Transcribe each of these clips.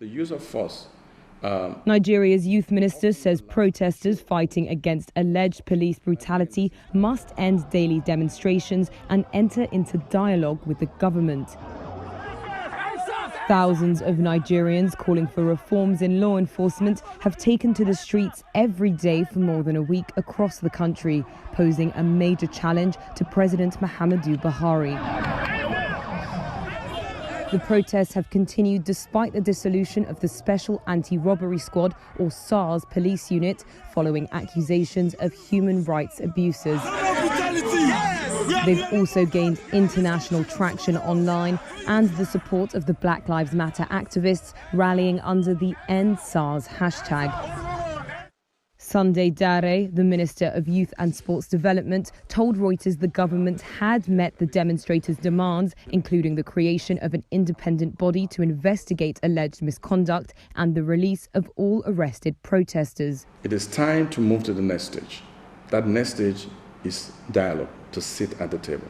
The use of force. Nigeria's youth minister says protesters fighting against alleged police brutality must end daily demonstrations and enter into dialogue with the government. Thousands of Nigerians calling for reforms in law enforcement have taken to the streets every day for more than a week across the country, posing a major challenge to President Muhammadu Buhari. The protests have continued despite the dissolution of the Special Anti-Robbery Squad, or SARS, police unit, following accusations of human rights abuses. They've also gained international traction online and the support of the Black Lives Matter activists rallying under the End SARS hashtag. Sunday Dare, the Minister of Youth and Sports Development, told Reuters the government had met the demonstrators' demands, including the creation of an independent body to investigate alleged misconduct and the release of all arrested protesters. It is time to move to the next stage. That next stage is dialogue, to sit at the table.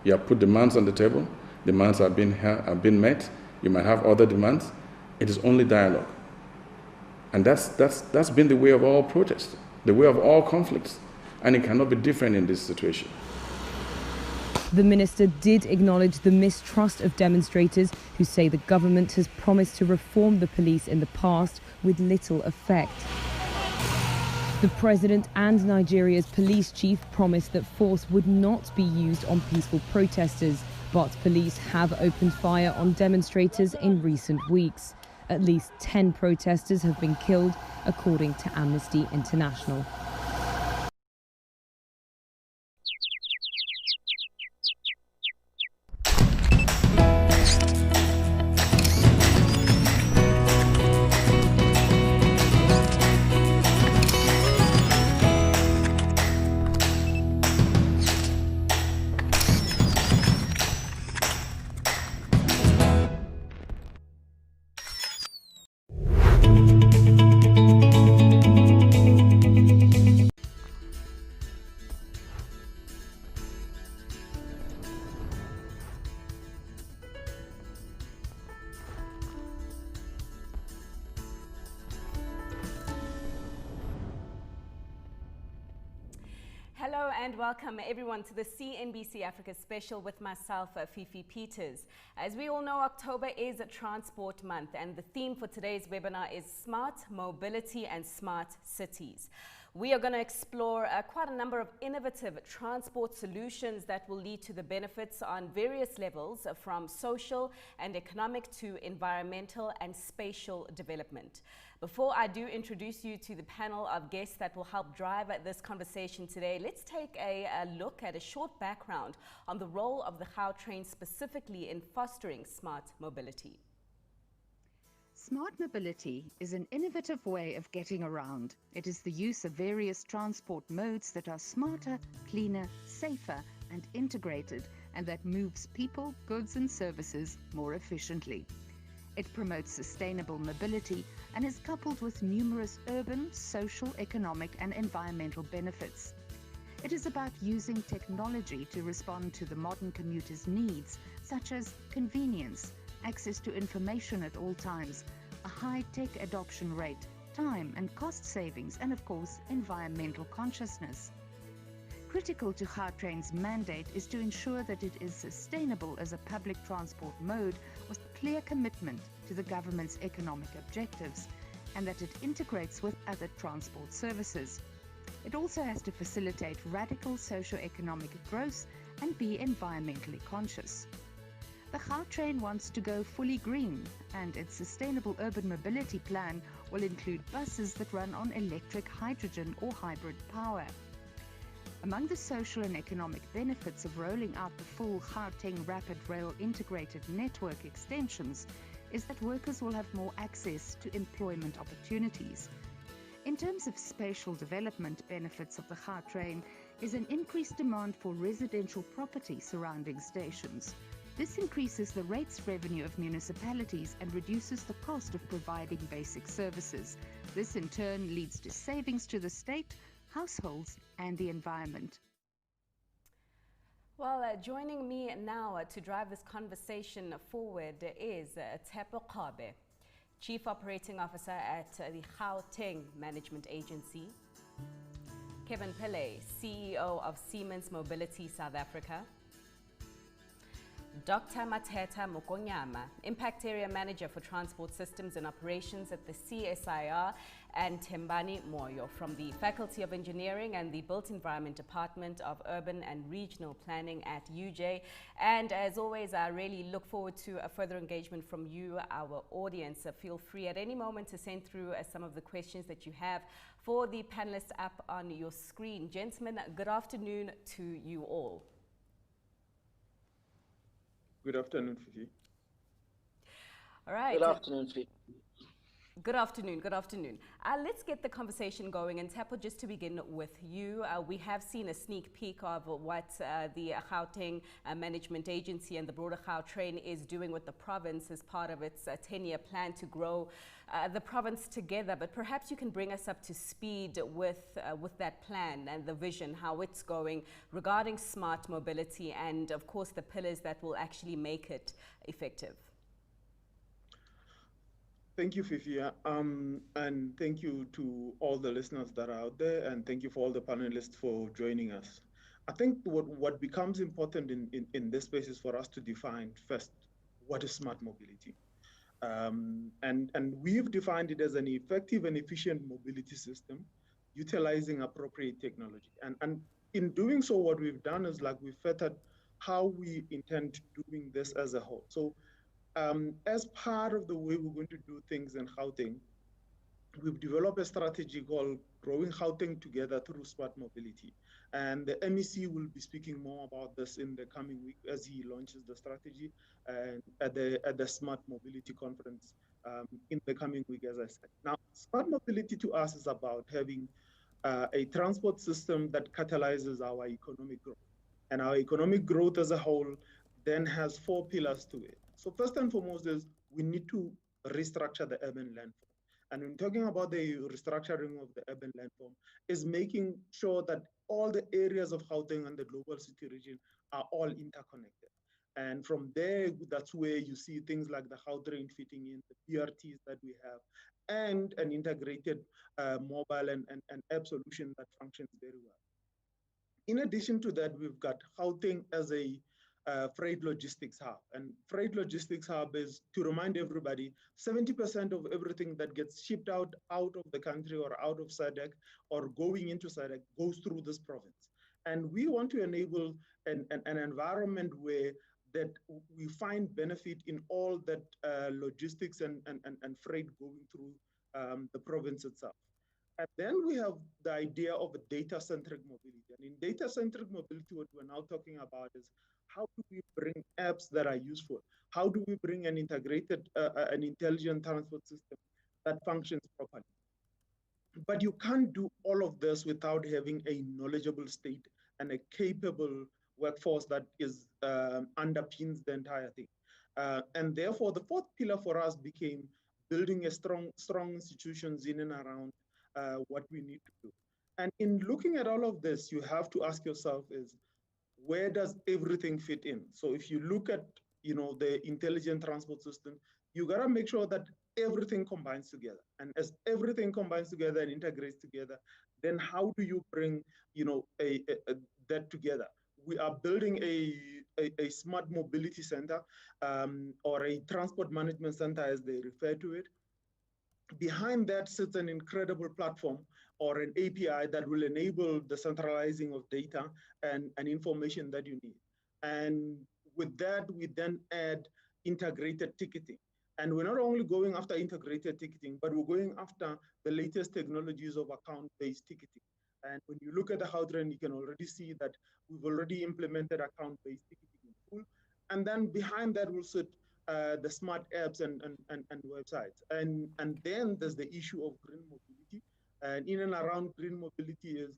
You have put demands on the table. Demands have been met. You might have other demands. It is only dialogue. And that's been the way of all protests, the way of all conflicts. And it cannot be different in this situation. The minister did acknowledge the mistrust of demonstrators who say the government has promised to reform the police in the past with little effect. The president and Nigeria's police chief promised that force would not be used on peaceful protesters, but police have opened fire on demonstrators in recent weeks. At least 10 protesters have been killed, according to Amnesty International. Hello and welcome everyone to the CNBC Africa special with myself, Fifi Peters. As we all know, October is a Transport Month, and the theme for today's webinar is Smart Mobility and Smart Cities. We are going to explore quite a number of innovative transport solutions that will lead to the benefits on various levels, from social and economic to environmental and spatial development. Before I do introduce you to the panel of guests that will help drive this conversation today, let's take a look at a short background on the role of the Gautrain specifically in fostering smart mobility. Smart mobility is an innovative way of getting around. It is the use of various transport modes that are smarter, cleaner, safer, and integrated, and that moves people, goods, and services more efficiently. It promotes sustainable mobility and is coupled with numerous urban, social, economic, and environmental benefits. It is about using technology to respond to the modern commuter's needs, such as convenience, access to information at all times, a high-tech adoption rate, time and cost savings, and of course, environmental consciousness. Critical to Gautrain's mandate is to ensure that it is sustainable as a public transport mode with clear commitment to the government's economic objectives, and that it integrates with other transport services. It also has to facilitate radical socio-economic growth and be environmentally conscious. The Gautrain wants to go fully green, and its sustainable urban mobility plan will include buses that run on electric, hydrogen, or hybrid power. Among the social and economic benefits of rolling out the full Gauteng Rapid Rail Integrated Network extensions is that workers will have more access to employment opportunities. In terms of spatial development benefits of the Gautrain is an increased demand for residential property surrounding stations. This increases the rates revenue of municipalities and reduces the cost of providing basic services. This in turn leads to savings to the state, households, and the environment. Well, joining me now to drive this conversation forward is Tshepo Kgabe, Chief Operating Officer at the Gauteng Management Agency. Kevin Pillay, CEO of Siemens Mobility South Africa. Dr. Mateta Mokonyama, Impact Area Manager for Transport Systems and Operations at the CSIR, and Tembani Moyo from the Faculty of Engineering and the Built Environment Department of Urban and Regional Planning at UJ. And as always, I really look forward to a further engagement from you, our audience. Feel free at any moment to send through some of the questions that you have for the panelists up on your screen. Gentlemen, good afternoon to you all. Good afternoon, Fifi. All right. Good afternoon, Fifi. Good afternoon. Good afternoon. Let's get the conversation going. And Tapo, just to begin with you, we have seen a sneak peek of what the Gauteng Management Agency and the broader Gautrain is doing with the province as part of its 10-year plan to grow the province together. But perhaps you can bring us up to speed with that plan and the vision, how it's going regarding smart mobility and, of course, the pillars that will actually make it effective. Thank you, Fifi, and thank you to all the listeners that are out there, and thank you for all the panelists for joining us. I think what becomes important in this space is for us to define first, what is smart mobility? And we've defined it as an effective and efficient mobility system utilizing appropriate technology. And in doing so, what we've done is like we've fettered how we intend doing this as a whole. So as part of the way we're going to do things in Gauteng, we've developed a strategy called Growing Gauteng Together Through Smart Mobility. And the MEC will be speaking more about this in the coming week as he launches the strategy at the Smart Mobility Conference in the coming week, as I said. Now, smart mobility to us is about having a transport system that catalyzes our economic growth. And our economic growth as a whole then has 4 pillars to it. So first and foremost is we need to restructure the urban landform. And when talking about the restructuring of the urban landform is making sure that all the areas of Gauteng and the global city region are all interconnected. And from there, that's where you see things like the Gautrain fitting in, the BRTs that we have, and an integrated mobile and app solution that functions very well. In addition to that, we've got Gauteng as a freight logistics hub. And freight logistics hub is, to remind everybody, 70% of everything that gets shipped out of the country or out of SADC or going into SADC goes through this province. And we want to enable an environment where that we find benefit in all that logistics and freight going through the province itself. And then we have the idea of a data-centric mobility. And in data-centric mobility, what we're now talking about is how do we bring apps that are useful? How do we bring an integrated, an intelligent transport system that functions properly? But you can't do all of this without having a knowledgeable state and a capable workforce that is underpins the entire thing. And therefore, the 4th pillar for us became building a strong institutions in and around what we need to do. And in looking at all of this, you have to ask yourself is, where does everything fit in? So if you look at, the intelligent transport system, you gotta make sure that everything combines together. And as everything combines together and integrates together, then how do you bring, that together? We are building a smart mobility center or a transport management center, as they refer to it. Behind that sits an incredible platform or an API that will enable the centralizing of data and information that you need. And with that, we then add integrated ticketing. And we're not only going after integrated ticketing, but we're going after the latest technologies of account-based ticketing. And when you look at the Gautrain, you can already see that we've already implemented account-based ticketing in full. And then behind that will sit the smart apps and websites. And then there's the issue of green mobility. And in and around green mobility is,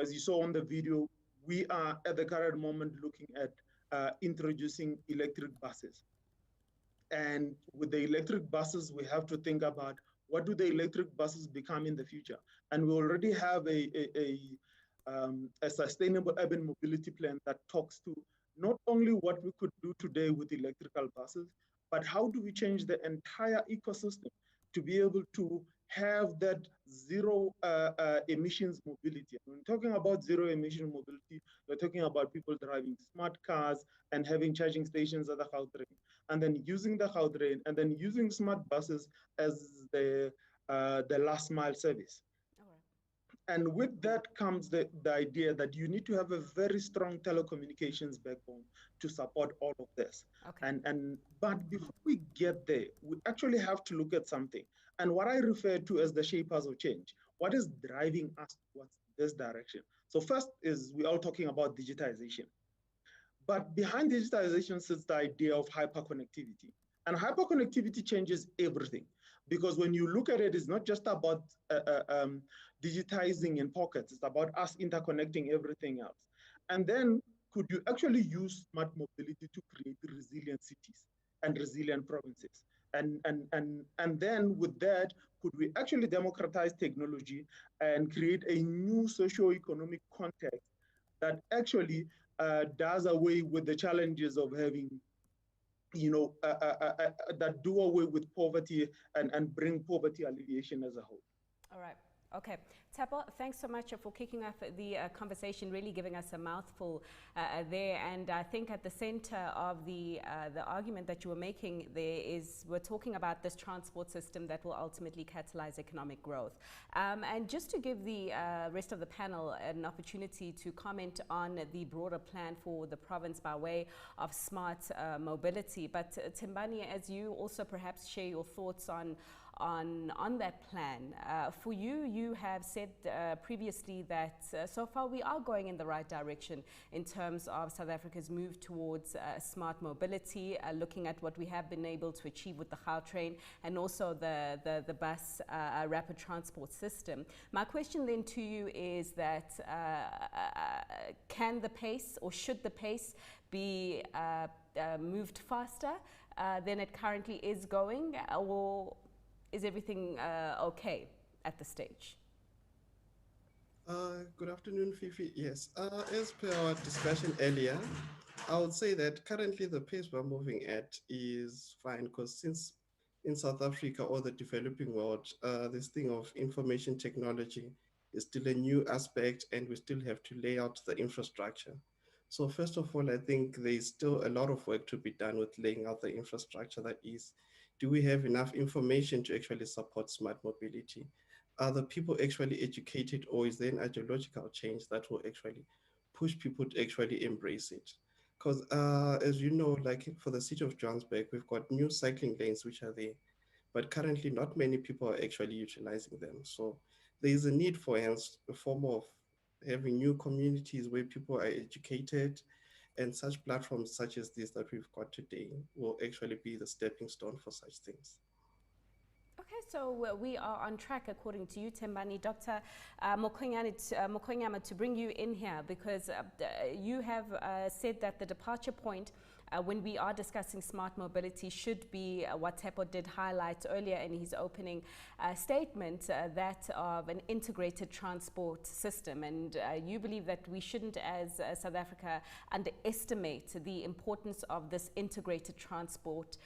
as you saw on the video, we are at the current moment looking at introducing electric buses. And with the electric buses, we have to think about what do the electric buses become in the future. And we already have a sustainable urban mobility plan that talks to not only what we could do today with electrical buses, but how do we change the entire ecosystem to be able to have that zero emissions mobility? When we're talking about zero emission mobility, we're talking about people driving smart cars and having charging stations at the Gautrain, and then using the Gautrain, and then using smart buses as the last mile service. And with that comes the idea that you need to have a very strong telecommunications backbone to support all of this. Okay. But before we get there, we actually have to look at something. And what I refer to as the shapers of change. What is driving us towards this direction? So first is we're all talking about digitization. But behind digitization sits the idea of hyperconnectivity. And hyperconnectivity changes everything, because when you look at it, it's not just about digitizing in pockets, it's about us interconnecting everything else. And then could you actually use smart mobility to create resilient cities and resilient provinces? And then with that, could we actually democratize technology and create a new socio-economic context that actually does away with the challenges of having, that do away with poverty and bring poverty alleviation as a whole. All right. Okay. Tshepo, thanks so much for kicking off the conversation, really giving us a mouthful there. And I think at the center of the argument that you were making there is we're talking about this transport system that will ultimately catalyze economic growth. And just to give the rest of the panel an opportunity to comment on the broader plan for the province by way of smart mobility. But Thembani, as you also perhaps share your thoughts on that plan. For you have said previously that so far we are going in the right direction in terms of South Africa's move towards smart mobility, looking at what we have been able to achieve with the Gautrain and also the bus rapid transport system. My question then to you is that can the pace, or should the pace be moved faster than it currently is going, or is everything okay at this stage? Good afternoon, Fifi. Yes, as per our discussion earlier, I would say that currently the pace we're moving at is fine, because since in South Africa or the developing world, this thing of information technology is still a new aspect, and we still have to lay out the infrastructure. So first of all, I think there's still a lot of work to be done with laying out the infrastructure. That is, do we have enough information to actually support smart mobility? Are the people actually educated, or is there an ideological change that will actually push people to actually embrace it? Because as you know, like for the city of Johannesburg, we've got new cycling lanes which are there, but currently not many people are actually utilizing them. So there is a need for hence a form of having new communities where people are educated, and such platforms such as this that we've got today will actually be the stepping stone for such things. Okay, so we are on track according to you, Thembani. Dr. Mokonyama, to bring you in here, because you have said that the departure point when we are discussing smart mobility should be what Tshepo did highlight earlier in his opening statement, that of an integrated transport system. And you believe that we shouldn't, as South Africa, underestimate the importance of this integrated transport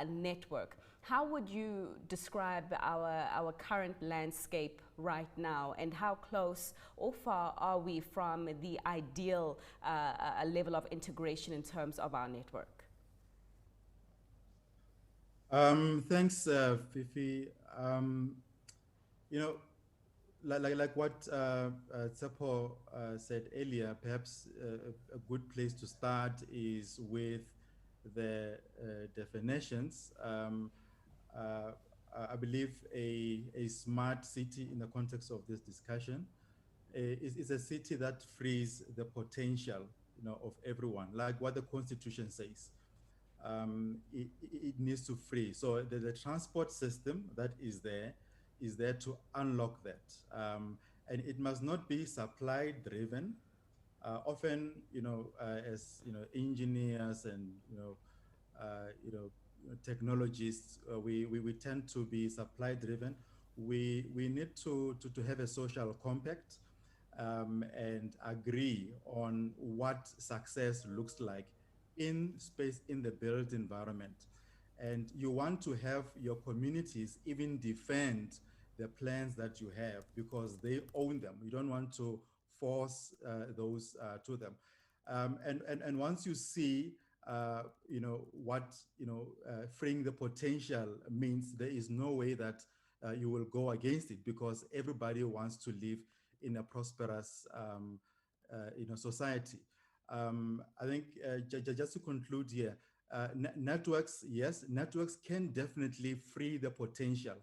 network. How would you describe our current landscape right now, and how close or far are we from the ideal level of integration in terms of our network? Thanks, Fifi. You know, like what Tshepo said earlier, perhaps a good place to start is with the definitions. I believe a smart city in the context of this discussion is a city that frees the potential, of everyone, like what the Constitution says. It needs to free. So the transport system that is there to unlock that. And it must not be supply driven. Often, as engineers and technologists, we tend to be supply driven. We need to have a social compact and agree on what success looks like in space, in the built environment. And you want to have your communities even defend the plans that you have because they own them. You don't want to force those to them. And once you see, what, freeing the potential means, there is no way that you will go against it because everybody wants to live in a prosperous, society. I think just to conclude here, networks, yes, networks can definitely free the potential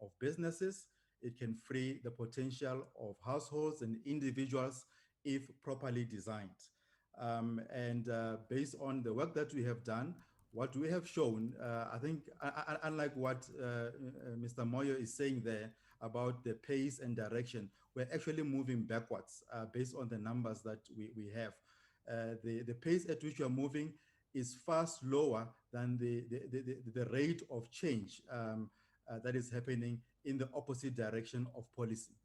of businesses. It can free the potential of households and individuals if properly designed. And based on the work that we have done, what we have shown, I think, unlike what Mr. Moyo is saying there about the pace and direction, we're actually moving backwards based on the numbers that we have. The pace at which we are moving is far slower than the rate of change that is happening in the opposite direction of policy.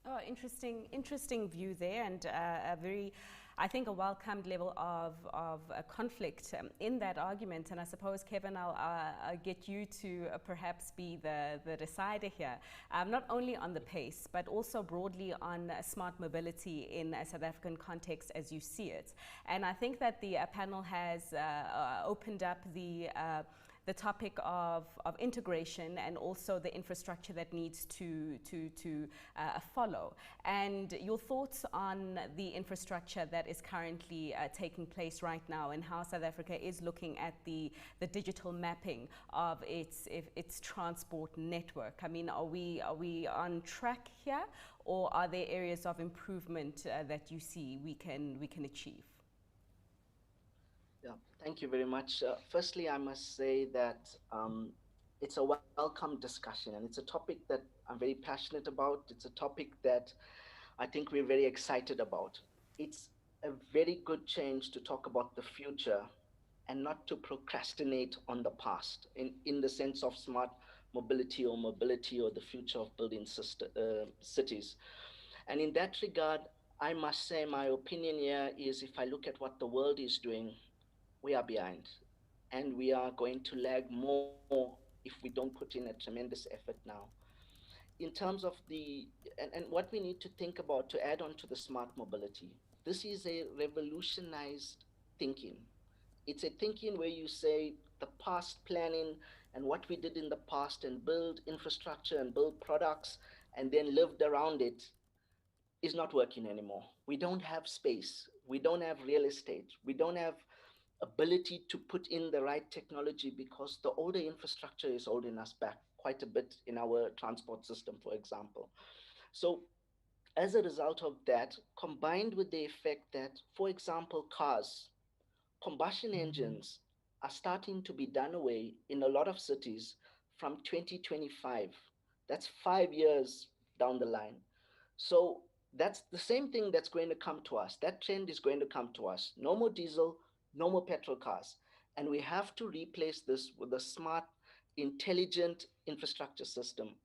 Oh, interesting view there, and a very, I think, a welcomed level of conflict in that argument. And I suppose, Kevin, I'll get you to perhaps be the decider here, not only on the pace, but also broadly on smart mobility in a South African context as you see it. And I think that the panel has opened up the topic of integration and also the infrastructure that needs to follow. And your thoughts on the infrastructure that is currently taking place right now and how South Africa is looking at the digital mapping of its transport network. I mean, are we on track here, or are there areas of improvement that you see we can achieve? Yeah, thank you very much. Firstly, I must say that it's a welcome discussion, and it's a topic that I'm very passionate about. It's a topic that I think we're very excited about. It's a very good change to talk about the future and not to procrastinate on the past in the sense of smart mobility or the future of building cities. And in that regard, I must say my opinion here is, if I look at what the world is doing, we are behind, and we are going to lag more if we don't put in a tremendous effort now. In terms of and what we need to think about to add on to the smart mobility, this is a revolutionized thinking. It's a thinking where you say the past planning and what we did in the past and build infrastructure and build products and then lived around it is not working anymore. We don't have space. We don't have real estate. We don't have ability to put in the right technology because the older infrastructure is holding us back quite a bit in our transport system, for example. So as a result of that, combined with the effect that, for example, cars, combustion engines are starting to be done away in a lot of cities from 2025. That's 5 years down the line. So that's the same thing that's going to come to us. That trend is going to come to us. No more diesel, no more petrol cars. And we have to replace this with a smart, intelligent infrastructure system.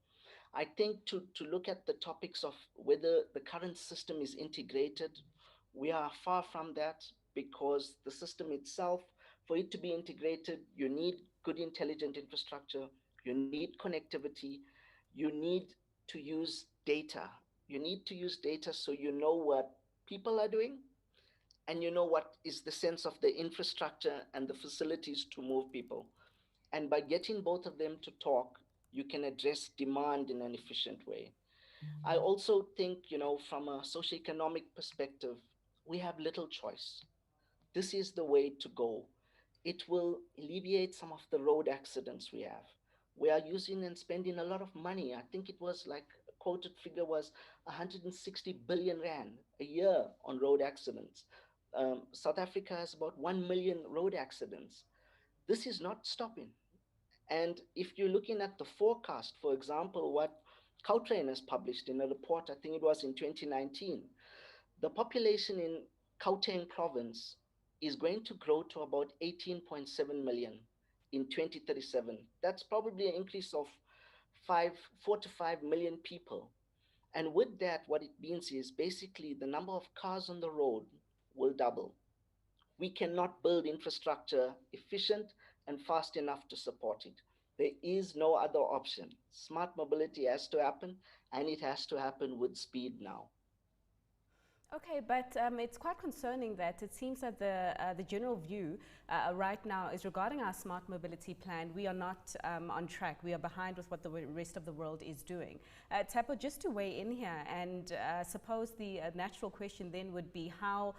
I think to look at the topics of whether the current system is integrated, we are far from that, because the system itself, for it to be integrated, you need good intelligent infrastructure, you need connectivity, you need to use data. You need to use data so you know what people are doing, and you know what is the sense of the infrastructure and the facilities to move people. And by getting both of them to talk, you can address demand in an efficient way. I also think, from a socioeconomic perspective, we have little choice. This is the way to go. It will alleviate some of the road accidents we have. We are using and spending a lot of money. I think it was like a quoted figure was 160 billion rand a year on road accidents. South Africa has about 1 million road accidents. This is not stopping. And if you're looking at the forecast, for example, what Caltrain has published in a report, I think it was in 2019, the population in Gauteng province is going to grow to about 18.7 million in 2037. That's probably an increase of 4 to 5 million people. And with that, what it means is basically the number of cars on the road will double. We cannot build infrastructure efficient and fast enough to support it. There is no other option. Smart mobility has to happen, and it has to happen with speed now. Okay, but it's quite concerning that it seems that the general view right now is regarding our smart mobility plan. We are not on track. We are behind with what the rest of the world is doing. Tsepo, just to weigh in here, and suppose the natural question then would be how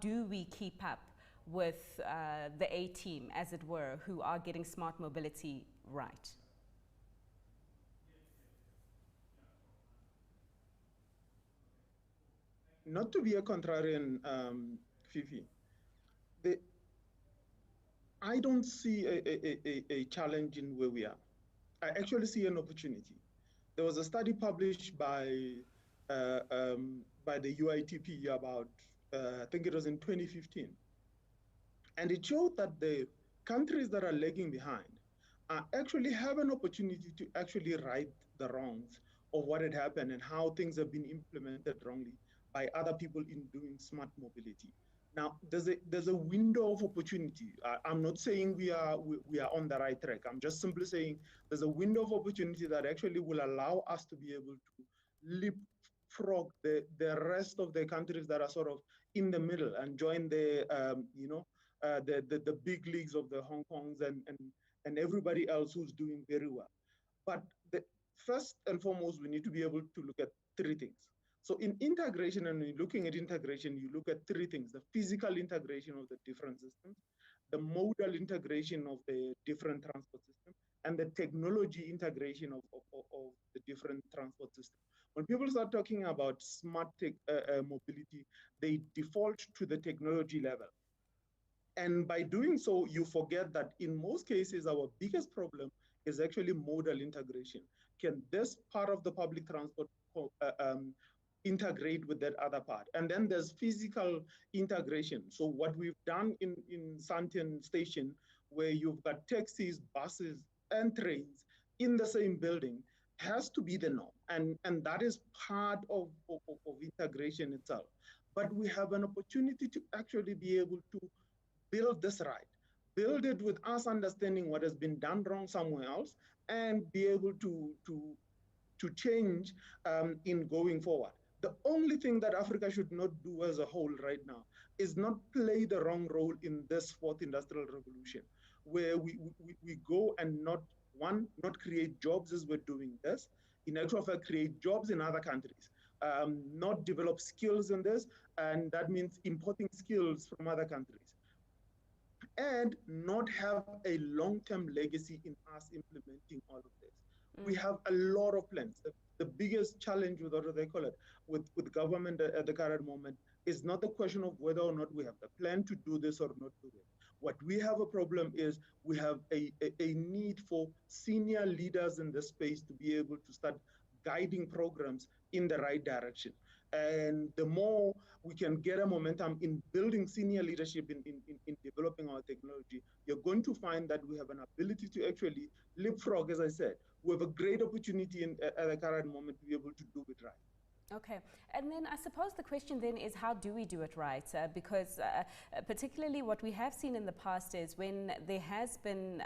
do we keep up with the A team, as it were, who are getting smart mobility right? Not to be a contrarian, Fifi, I don't see a challenge in where we are. I actually see an opportunity. There was a study published by the UITP about, I think it was in 2015. And it showed that the countries that are lagging behind actually have an opportunity to actually right the wrongs of what had happened and how things have been implemented wrongly by other people in doing smart mobility. Now, there's a window of opportunity. I'm not saying we are on the right track. I'm just simply saying there's a window of opportunity that actually will allow us to be able to leapfrog the rest of the countries that are sort of in the middle and join the the big leagues of the Hong Kongs and everybody else who's doing very well. But first and foremost, we need to be able to look at three things. So in integration, and when looking at integration, you look at three things: the physical integration of the different systems, the modal integration of the different transport systems, and the technology integration of the different transport systems. When people start talking about smart mobility, they default to the technology level. And by doing so, you forget that in most cases, our biggest problem is actually modal integration. Can this part of the public transport integrate with that other part? And then there's physical integration. So what we've done in Sandton Station, where you've got taxis, buses, and trains in the same building, has to be the norm. And that is part of integration itself. But we have an opportunity to actually be able to build this right, build it with us understanding what has been done wrong somewhere else, and be able to change in going forward. The only thing that Africa should not do as a whole right now is not play the wrong role in this fourth industrial revolution, where we go and not create jobs as we're doing this. In actual fact, create jobs in other countries, not develop skills in this, and that means importing skills from other countries, and not have a long-term legacy in us implementing all of this. We have a lot of plans. The biggest challenge with what they call it with government at the current moment is not the question of whether or not we have the plan to do this or not do it. What we have a problem is we have a need for senior leaders in this space to be able to start guiding programs in the right direction. And the more we can get a momentum in building senior leadership in developing our technology, you're going to find that we have an ability to actually leapfrog, as I said. We have a great opportunity at the current moment to be able to do it right. Okay, and then I suppose the question then is, how do we do it right? Because particularly what we have seen in the past is when there has been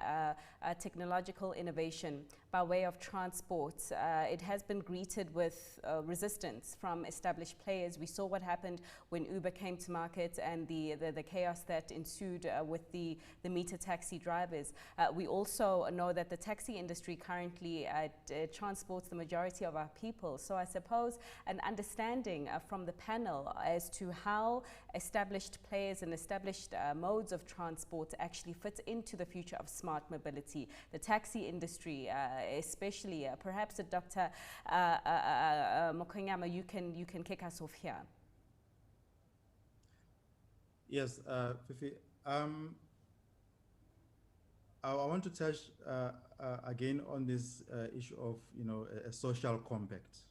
technological innovation by way of transport, it has been greeted with resistance from established players. We saw what happened when Uber came to market and the chaos that ensued with the meter taxi drivers. We also know that the taxi industry currently transports the majority of our people. So I suppose an understanding from the panel as to how established players and established modes of transport actually fit into the future of smart mobility. The taxi industry, especially, perhaps Dr. Mokonyama, you can kick us off here. Yes, Fifi. I want to touch again on this issue of a social compact.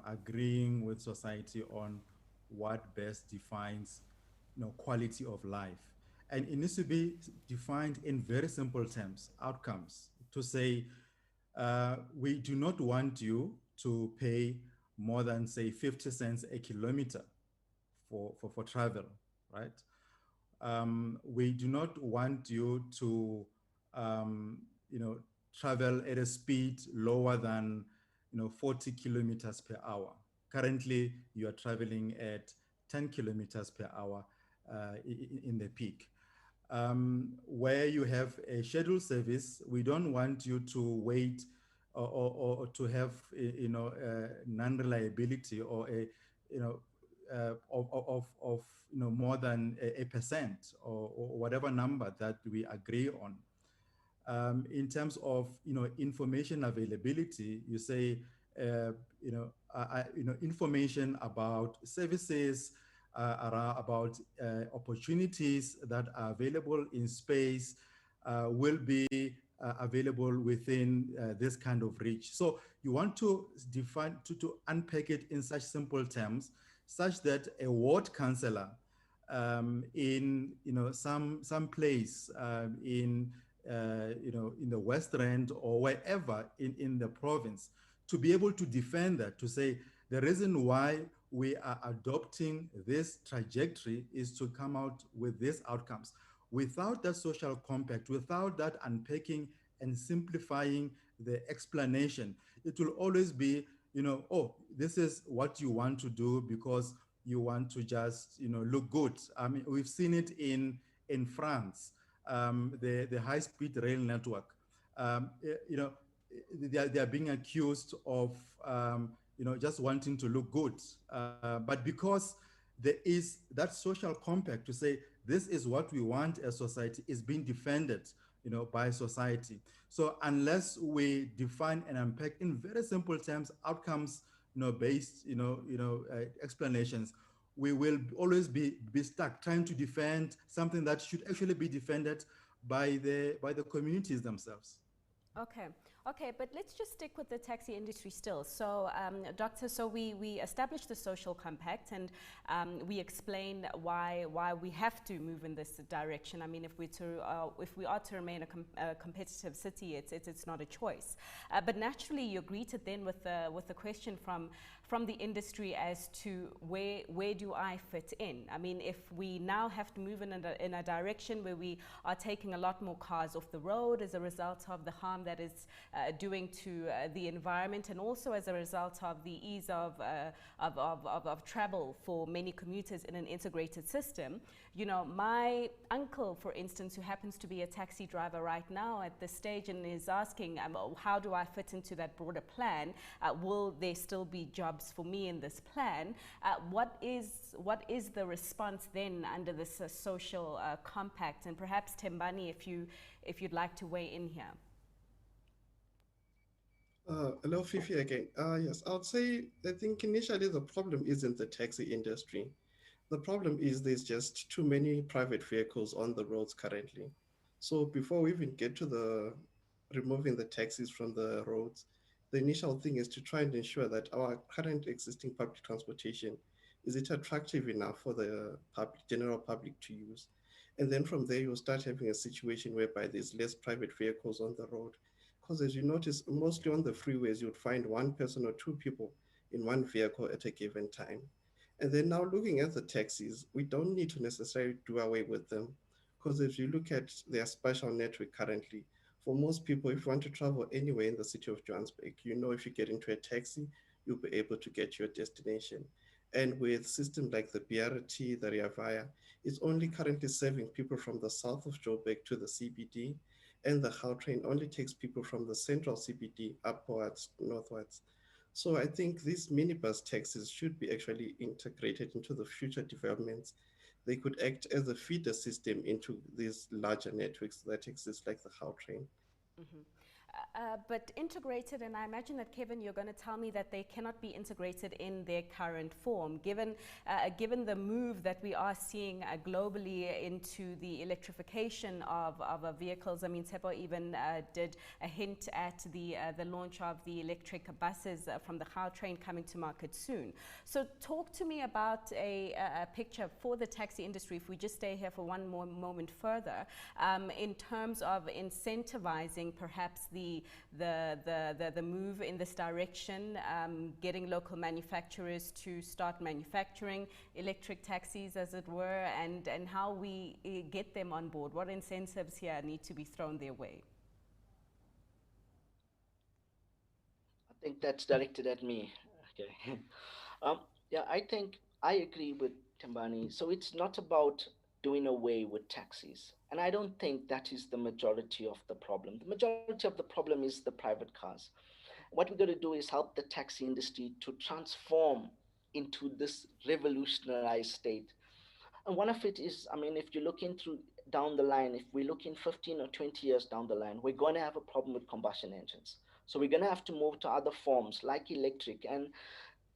Agreeing with society on what best defines quality of life. And it needs to be defined in very simple terms, outcomes, to say we do not want you to pay more than, say, 50 cents a kilometer for travel, right? We do not want you to travel at a speed lower than 40 kilometers per hour. Currently, you are traveling at 10 kilometers per hour in the peak. Where you have a scheduled service, we don't want you to wait or to have non-reliability or of more than a percent or whatever number that we agree on. In terms of information availability, you say information about services, about opportunities that are available in space will be available within this kind of reach. So you want to define, to unpack it in such simple terms, such that a ward councillor in some place in the West Rand or wherever in the province, to be able to defend that, to say the reason why we are adopting this trajectory is to come out with these outcomes. Without that social compact, without that unpacking and simplifying the explanation, it will always be, oh, this is what you want to do because you want to just, look good. I mean, we've seen it in France, the high-speed rail network. They are being accused of, just wanting to look good. But because there is that social compact to say, this is what we want as society, is being defended, by society. So unless we define and unpack in very simple terms, outcomes, based, explanations, we will always be stuck trying to defend something that should actually be defended by the communities themselves. Okay, but let's just stick with the taxi industry still. So, Doctor, so we established the social compact, and we explained why we have to move in this direction. I mean, if we are to remain a competitive city, it's not a choice. But naturally, you're greeted then with the question from the industry as to where do I fit in? I mean, if we now have to move in a direction where we are taking a lot more cars off the road as a result of the harm that is doing to the environment, and also as a result of the ease of travel for many commuters in an integrated system. My uncle, for instance, who happens to be a taxi driver right now at this stage and is asking, how do I fit into that broader plan? Will there still be jobs for me in this plan? What is the response then under this social compact? And perhaps Tembani, if you'd like to weigh in here. Hello, Fifi again. Yes, I would say, I think initially the problem isn't the taxi industry. The problem is there's just too many private vehicles on the roads currently. So before we even get to the removing the taxis from the roads, the initial thing is to try and ensure that our current existing public transportation, is it attractive enough for the general public to use? And then from there, you'll start having a situation whereby there's less private vehicles on the road. Because as you notice, mostly on the freeways, you'd find one person or two people in one vehicle at a given time. And then now looking at the taxis, we don't need to necessarily do away with them. Because if you look at their special network currently, for most people, if you want to travel anywhere in the city of Johannesburg, if you get into a taxi, you'll be able to get your destination. And with systems like the BRT, the Rea Vaya, it's only currently serving people from the south of Joburg to the CBD, and the Gautrain only takes people from the central CBD upwards, northwards. So I think these minibus taxis should be actually integrated into the future developments. They could act as a feeder system into these larger networks that exist, like the Gautrain. Mm-hmm. But integrated, and I imagine that, Kevin, you're going to tell me that they cannot be integrated in their current form, given the move that we are seeing globally into the electrification of vehicles. I mean, Tsepo even did a hint at the launch of the electric buses from the Gautrain coming to market soon. So talk to me about a picture for the taxi industry, if we just stay here for one more moment further, in terms of incentivizing perhaps the the move in this direction, getting local manufacturers to start manufacturing electric taxis, as it were, and how we get them on board? What incentives here need to be thrown their way? I think that's directed at me. Okay. Yeah, I think I agree with Tembani. So it's not about doing away with taxis. And I don't think that is the majority of the problem. The majority of the problem is the private cars. What we're going to do is help the taxi industry to transform into this revolutionized state. And one of it is, I mean, if you're looking through down the line, if we look in 15 or 20 years down the line, we're going to have a problem with combustion engines. So we're going to have to move to other forms like electric and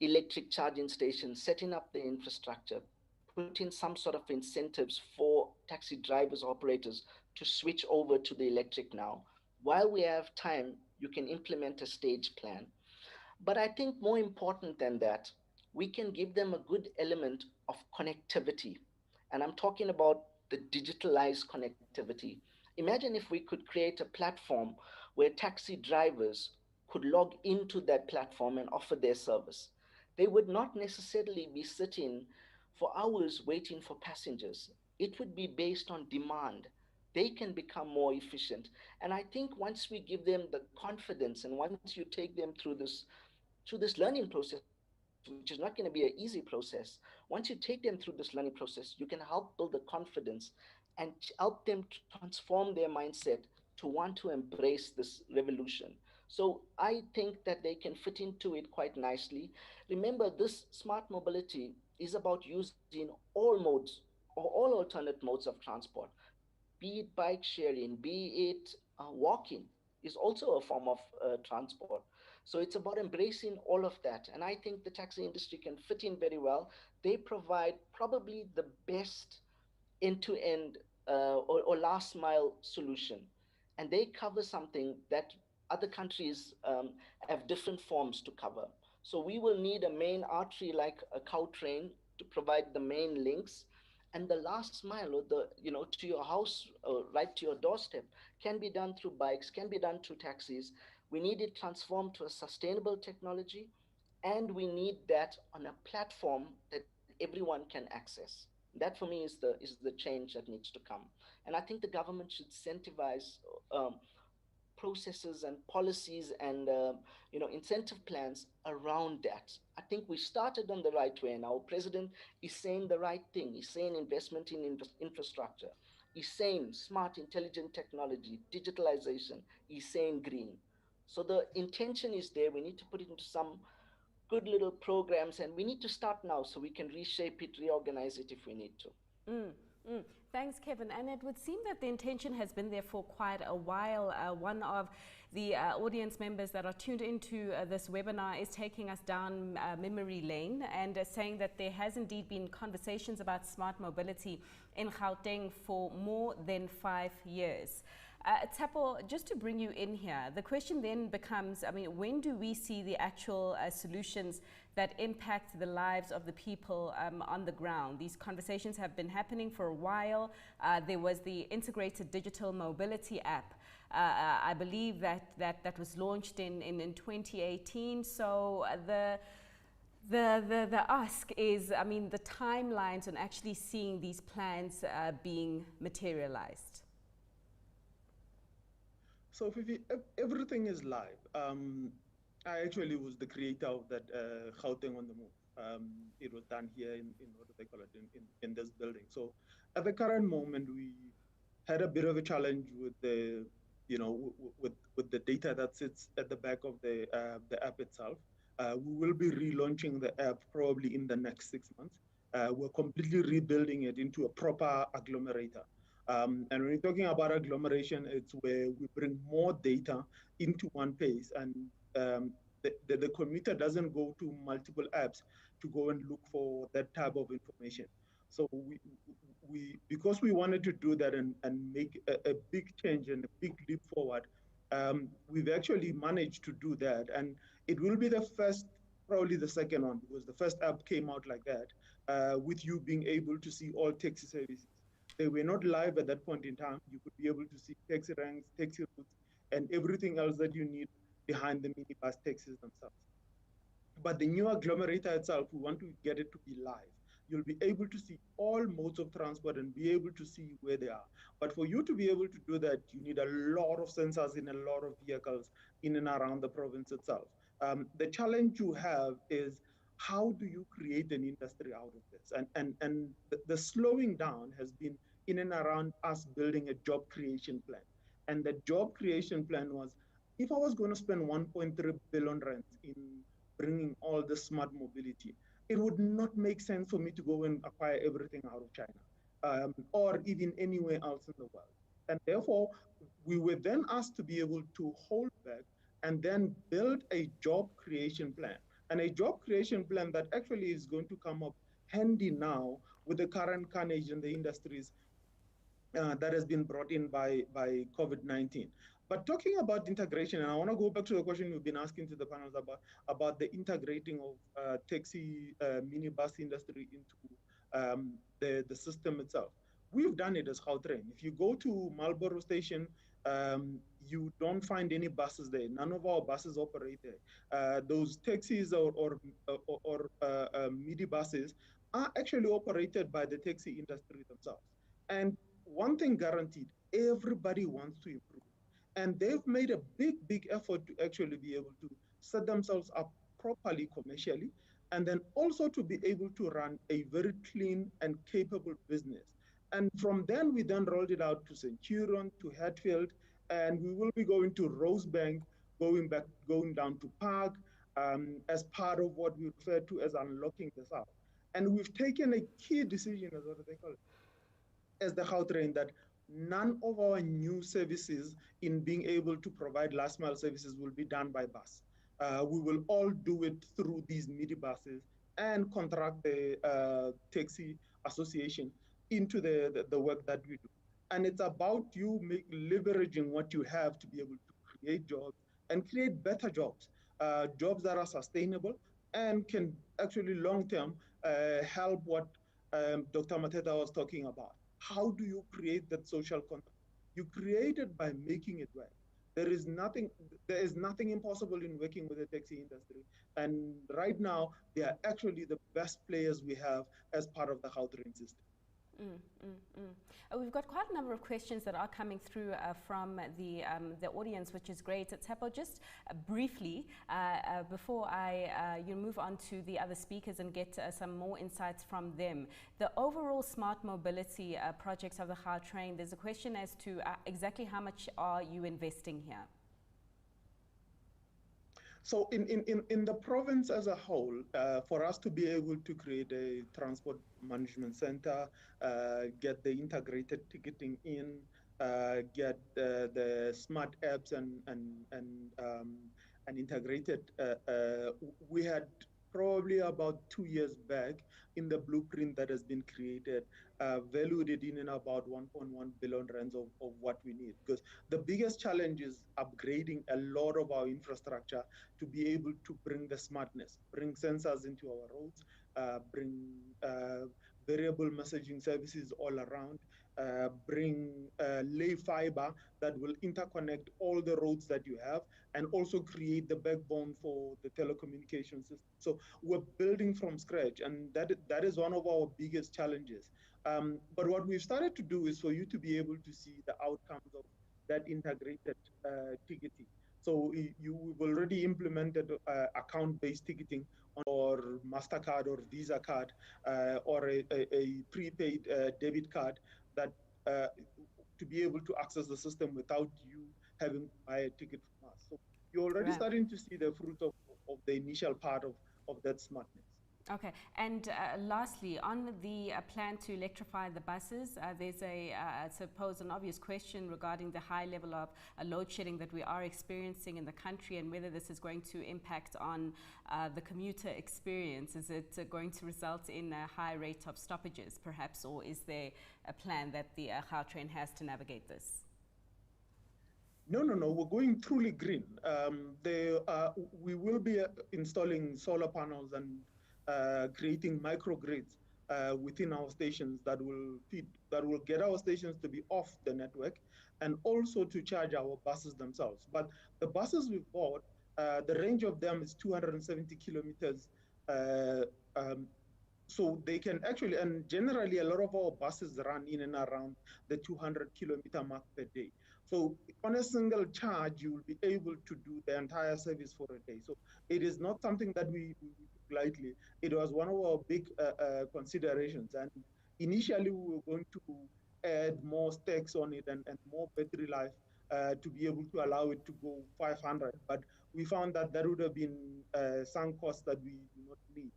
electric charging stations, setting up the infrastructure, putting some sort of incentives for taxi drivers, operators to switch over to the electric now. While we have time, you can implement a stage plan. But I think more important than that, we can give them a good element of connectivity. And I'm talking about the digitalized connectivity. Imagine if we could create a platform where taxi drivers could log into that platform and offer their service. They would not necessarily be sitting for hours waiting for passengers. It would be based on demand. They can become more efficient. And I think once we give them the confidence and once you take them through this learning process, which is not going to be an easy process, once you take them through this learning process, you can help build the confidence and help them to transform their mindset to want to embrace this revolution. So I think that they can fit into it quite nicely. Remember, this smart mobility is about using all modes or all alternate modes of transport, be it bike sharing, be it walking, is also a form of transport. So it's about embracing all of that. And I think the taxi industry can fit in very well. They provide probably the best end-to-end or last mile solution. And they cover something that other countries have different forms to cover. So we will need a main artery like a Gautrain to provide the main links, and the last mile or the to your house right to your doorstep can be done through bikes, can be done through taxis. We need it transformed to a sustainable technology, and we need that on a platform that everyone can access. That for me is the change that needs to come. And I think the government should incentivize processes and policies and incentive plans around that. I think we started on the right way, and our president is saying the right thing. He's saying investment in infrastructure. He's saying smart, intelligent technology, digitalization. He's saying green. So the intention is there. We need to put it into some good little programs, and we need to start now so we can reshape it, reorganize it if we need to. Thanks, Kevin. And it would seem that the intention has been there for quite a while. One of the audience members that are tuned into this webinar is taking us down memory lane and saying that there has indeed been conversations about smart mobility in Gauteng for more than 5 years. Tsepo, just to bring you in here, the question then becomes, I mean, when do we see the actual solutions that impact the lives of the people on the ground? These conversations have been happening for a while. There was the Integrated Digital Mobility app. I believe that was launched in 2018. So the ask is, I mean, the timelines on actually seeing these plans being materialized. So Fifi, everything is live. I actually was the creator of that Gauteng on the Move. It was done here in what do they call it, in this building. So at the current moment, we had a bit of a challenge with the, with the data that sits at the back of the app itself. We will be relaunching the app probably in the next 6 months. We're completely rebuilding it into a proper agglomerator. And when we're talking about agglomeration, it's where we bring more data into one place, and the commuter doesn't go to multiple apps to go and look for that type of information. So because we wanted to do that and make a big change and a big leap forward, we've actually managed to do that. And it will be the first, probably the second one, because the first app came out like that, with you being able to see all taxi services. They were not live at that point in time. You could be able to see taxi ranks, taxi routes, and everything else that you need behind the minibus taxis themselves. But the new agglomerator itself, we want to get it to be live. You'll be able to see all modes of transport and be able to see where they are. But for you to be able to do that, you need a lot of sensors in a lot of vehicles in and around the province itself. The challenge you have is how do you create an industry out of this? And the slowing down has been in and around us building a job creation plan. And the job creation plan was, if I was going to spend 1.3 billion rand in bringing all the smart mobility, it would not make sense for me to go and acquire everything out of China or even anywhere else in the world. And therefore, we were then asked to be able to hold back and then build a job creation plan. And a job creation plan that actually is going to come up handy now with the current carnage in the industries that has been brought in by COVID-19. But talking about integration, and I want to go back to the question you've been asking to the panels about the integrating of taxi minibus industry into the system itself. We've done it as Gautrain. If you go to Marlborough Station, you don't find any buses there. None of our buses operate there. Those taxis or minibuses are actually operated by the taxi industry themselves. And one thing guaranteed, everybody wants to improve. And they've made a big effort to actually be able to set themselves up properly commercially, and then also to be able to run a very clean and capable business. And from then, we then rolled it out to Centurion, to Hatfield, and we will be going to Rosebank, going down to Park, as part of what we refer to as unlocking the South. And we've taken a key decision, as what they call it, as the Gautrain, that none of our new services in being able to provide last mile services will be done by bus. We will all do it through these minibuses and contract the taxi association into the work that we do. And it's about you leveraging what you have to be able to create jobs and create better jobs, jobs that are sustainable and can actually long-term help what Dr. Mateta was talking about. How do you create that social contract? You create it by making it work. There is nothing impossible in working with the taxi industry. And right now, they are actually the best players we have as part of the Gautrain system. We've got quite a number of questions that are coming through from the audience, which is great. Tsepo, just briefly, before I move on to the other speakers and get some more insights from them, the overall smart mobility projects of the Gautrain, there's a question as to exactly how much are you investing here? So in the province as a whole, for us to be able to create a transport management center, get the integrated ticketing in, get the smart apps and integrated, we had probably about 2 years back in the blueprint that has been created, valued it in and about 1.1 billion rands of what we need. Because the biggest challenge is upgrading a lot of our infrastructure to be able to bring the smartness, bring sensors into our roads, bring variable messaging services all around, bring lay fiber that will interconnect all the roads that you have, and also create the backbone for the telecommunication system. So we're building from scratch, and that is one of our biggest challenges. But what we've started to do is for you to be able to see the outcomes of that integrated ticketing. So we've already implemented account-based ticketing on our MasterCard or Visa card or a prepaid debit card that to be able to access the system without you having to buy a ticket from us. So you're already starting to see the fruit of the initial part of that smartness. Okay, and lastly, on the plan to electrify the buses, there's I suppose, an obvious question regarding the high level of load shedding that we are experiencing in the country and whether this is going to impact on the commuter experience. Is it going to result in a high rate of stoppages, perhaps, or is there a plan that the Gautrain has to navigate this? No, we're going truly green. We will be installing solar panels and creating microgrids within our stations that will get our stations to be off the network, and also to charge our buses themselves. But the buses we've bought, the range of them is 270 kilometers. So they can actually, and generally a lot of our buses run in and around the 200-kilometer mark per day. So on a single charge, you will be able to do the entire service for a day. So it is not something that we took lightly. It was one of our big considerations. And initially, we were going to add more stacks on it and more battery life to be able to allow it to go 500. But we found that that would have been sunk costs that we do not need.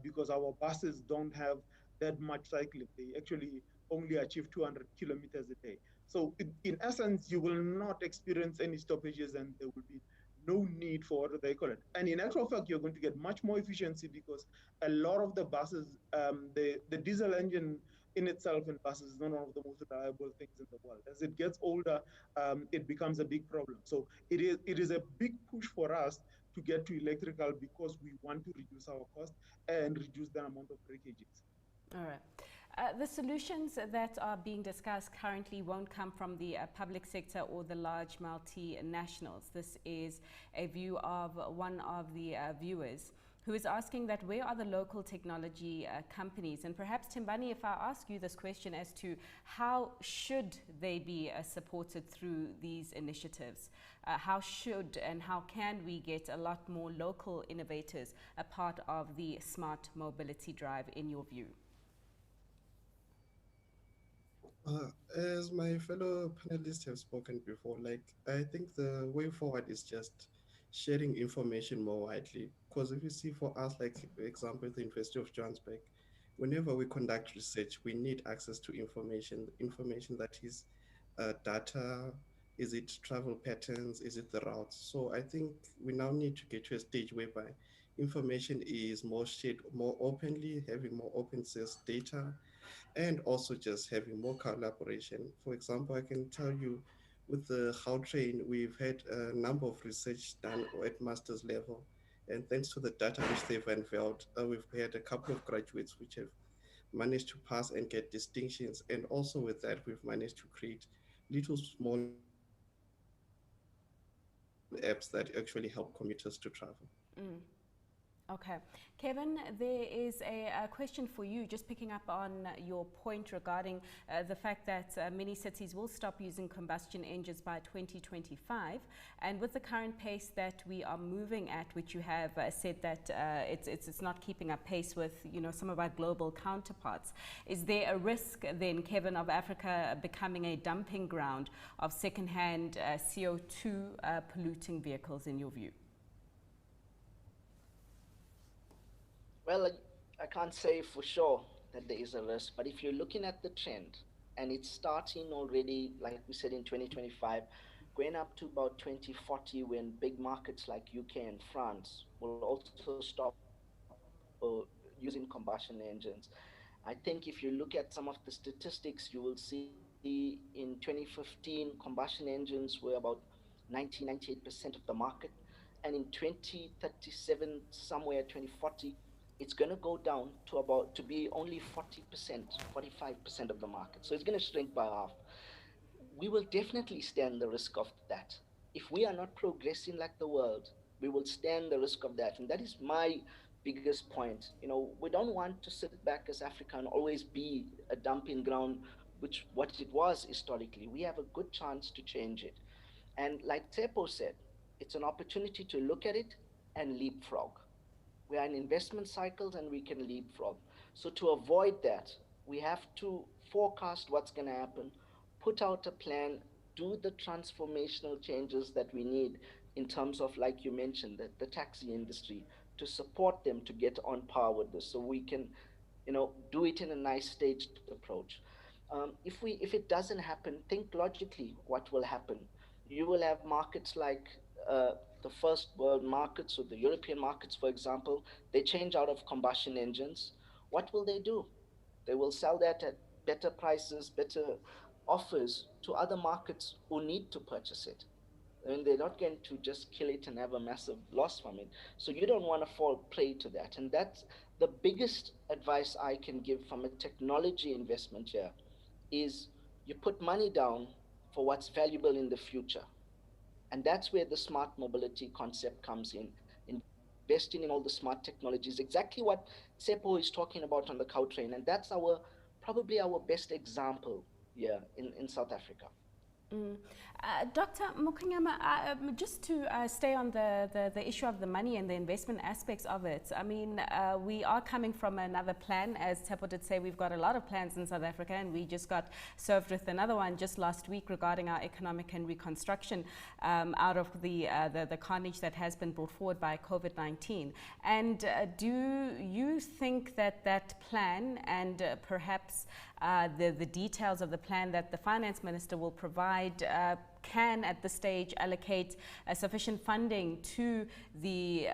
Because our buses don't have that much cycling. They actually only achieve 200 kilometers a day. So in essence, you will not experience any stoppages, and there will be no need for what they call it. And in actual fact, you're going to get much more efficiency because a lot of the buses, the diesel engine in itself in buses is not one of the most reliable things in the world. As it gets older, it becomes a big problem. So it is a big push for us to get to electrical because we want to reduce our cost and reduce the amount of breakages. All right. The solutions that are being discussed currently won't come from the public sector or the large multinationals. This is a view of one of the viewers who is asking that where are the local technology companies? And perhaps, Timbani, if I ask you this question as to how should they be supported through these initiatives? How should and how can we get a lot more local innovators a part of the smart mobility drive, in your view? As my fellow panelists have spoken before, like I think the way forward is just sharing information more widely. Because if you see for us, like for example, the University of Johannesburg, whenever we conduct research, we need access to information that is data, is it travel patterns, is it the routes? So I think we now need to get to a stage whereby information is more shared more openly, having more open source data, and also just having more collaboration. For example, I can tell you with the Gautrain, we've had a number of research done at master's level. And thanks to the data which they've unveiled, we've had a couple of graduates which have managed to pass and get distinctions. And also with that, we've managed to create little small apps that actually help commuters to travel. Mm. Okay. Kevin, there is a question for you, just picking up on your point regarding the fact that many cities will stop using combustion engines by 2025. And with the current pace that we are moving at, which you have said that it's not keeping up pace with, some of our global counterparts, is there a risk then, Kevin, of Africa becoming a dumping ground of second-hand CO2 polluting vehicles, in your view? Well, I can't say for sure that there is a risk, but if you're looking at the trend, and it's starting already, like we said, in 2025, going up to about 2040, when big markets like UK and France will also stop using combustion engines. I think if you look at some of the statistics, you will see in 2015, combustion engines were about 98% of the market. And in 2037, somewhere 2040, it's going to go down to be only 40%, 45% of the market. So it's going to shrink by half. We will definitely stand the risk of that. If we are not progressing like the world, we will stand the risk of that. And that is my biggest point. We don't want to sit back as Africa and always be a dumping ground, which what it was historically. We have a good chance to change it. And like Tsepo said, it's an opportunity to look at it and leapfrog. We are in investment cycles and we can leapfrog. So to avoid that, we have to forecast what's going to happen, put out a plan, do the transformational changes that we need in terms of, like you mentioned, the taxi industry, to support them to get on par with this, so we can, do it in a nice staged approach. If it doesn't happen, think logically what will happen. You will have markets like the first world markets, or the European markets, for example. They change out of combustion engines. What will they do? They will sell that at better prices, better offers to other markets who need to purchase it. I mean, they're not going to just kill it and have a massive loss from it. So you don't want to fall prey to that. And that's the biggest advice I can give from a technology investment here is you put money down for what's valuable in the future. And that's where the smart mobility concept comes in. Investing in all the smart technologies, exactly what Tsepo is talking about on the Cowtrain. And that's probably our best example here in South Africa. Dr. Mokonyama, just to stay on the issue of the money and the investment aspects of it, I mean, we are coming from another plan. As Tsepo did say, we've got a lot of plans in South Africa, and we just got served with another one just last week regarding our economic and reconstruction out of the carnage that has been brought forward by COVID-19. And do you think that that plan and perhaps the details of the plan that the finance minister will provide can at this stage allocate sufficient funding to the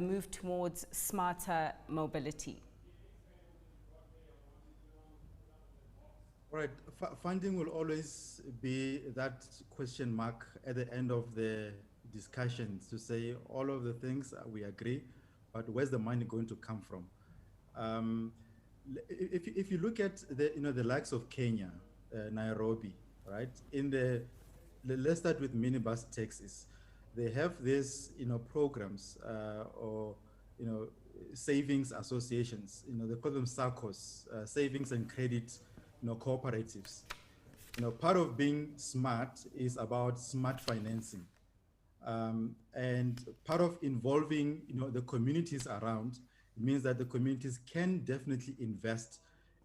move towards smarter mobility? All right, funding will always be that question mark at the end of the discussions to say all of the things we agree, but where's the money going to come from? If you look at the likes of Kenya, Nairobi, right? Let's start with minibus taxis. They have this programs or savings associations. They call them SACCOs, savings and credit cooperatives. Part of being smart is about smart financing, and part of involving the communities around means that the communities can definitely invest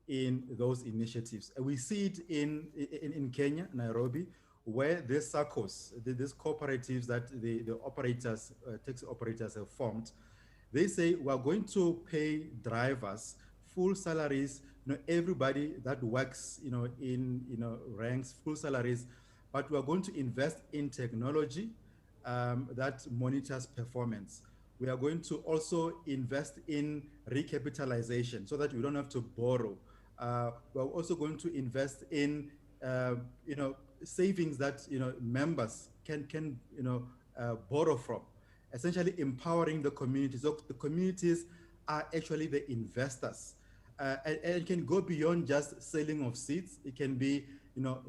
in those initiatives. And we see it in Kenya, Nairobi, where these SACCOs, these cooperatives that the operators, taxi operators have formed, they say we're going to pay drivers full salaries, everybody that works, in ranks, full salaries, but we're going to invest in technology that monitors performance. We are going to also invest in recapitalization so that we don't have to borrow. We're also going to invest in, savings that members can borrow from, essentially empowering the communities. So the communities are actually the investors, and it can go beyond just selling of seats. It can be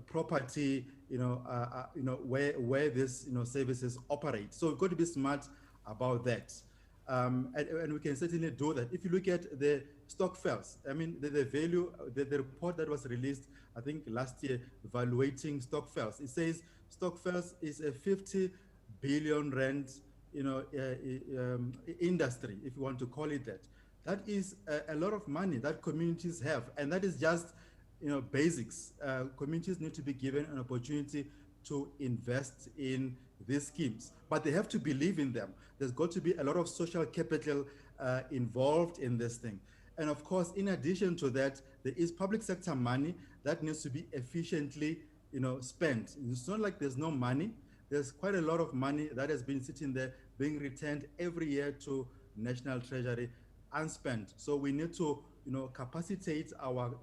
property, where this services operate. So we've got to be smart about that. And we can certainly do that. If you look at the Stokvels, I mean, the value, the report that was released, I think last year, evaluating Stokvels, it says Stokvels is a 50 billion rand, industry, if you want to call it that. That is a lot of money that communities have, and that is just, basics. Communities need to be given an opportunity to invest in these schemes, but they have to believe in them. There's got to be a lot of social capital involved in this thing. And of course, in addition to that, there is public sector money that needs to be efficiently, spent. It's not like there's no money. There's quite a lot of money that has been sitting there being returned every year to National Treasury unspent. So we need to, capacitate our,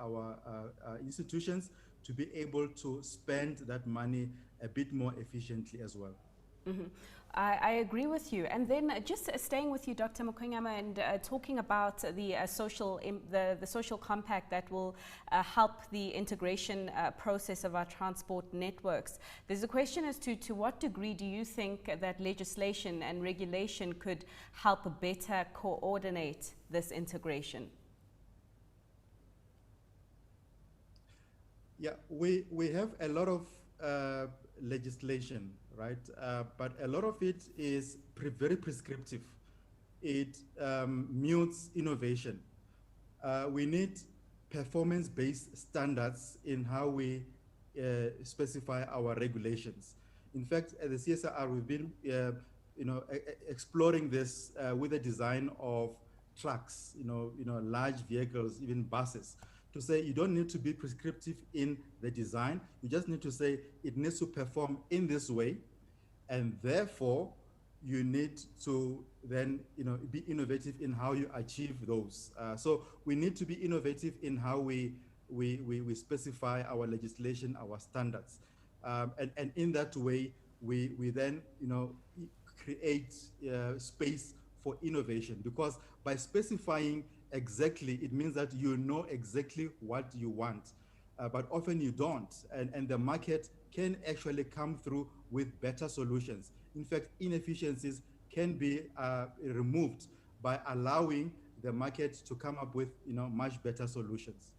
our institutions to be able to spend that money a bit more efficiently as well. Mm-hmm. I agree with you. And then just staying with you, Dr. Mokonyama, and talking about the social compact that will help the integration process of our transport networks. There's a question as to what degree do you think that legislation and regulation could help better coordinate this integration? Yeah, we have a lot of legislation, right? But a lot of it is very prescriptive. It mutes innovation. We need performance-based standards in how we specify our regulations. In fact, at the CSIR, we've been exploring this with the design of trucks, large vehicles, even buses, to say you don't need to be prescriptive in the design. You just need to say it needs to perform in this way, and therefore you need to then be innovative in how you achieve those. So we need to be innovative in how we specify our legislation, our standards, and in that way we then, create space for innovation, because by specifying exactly, it means that you know exactly what you want, but often you don't, and the market can actually come through with better solutions. In fact, inefficiencies can be removed by allowing the market to come up with much better solutions.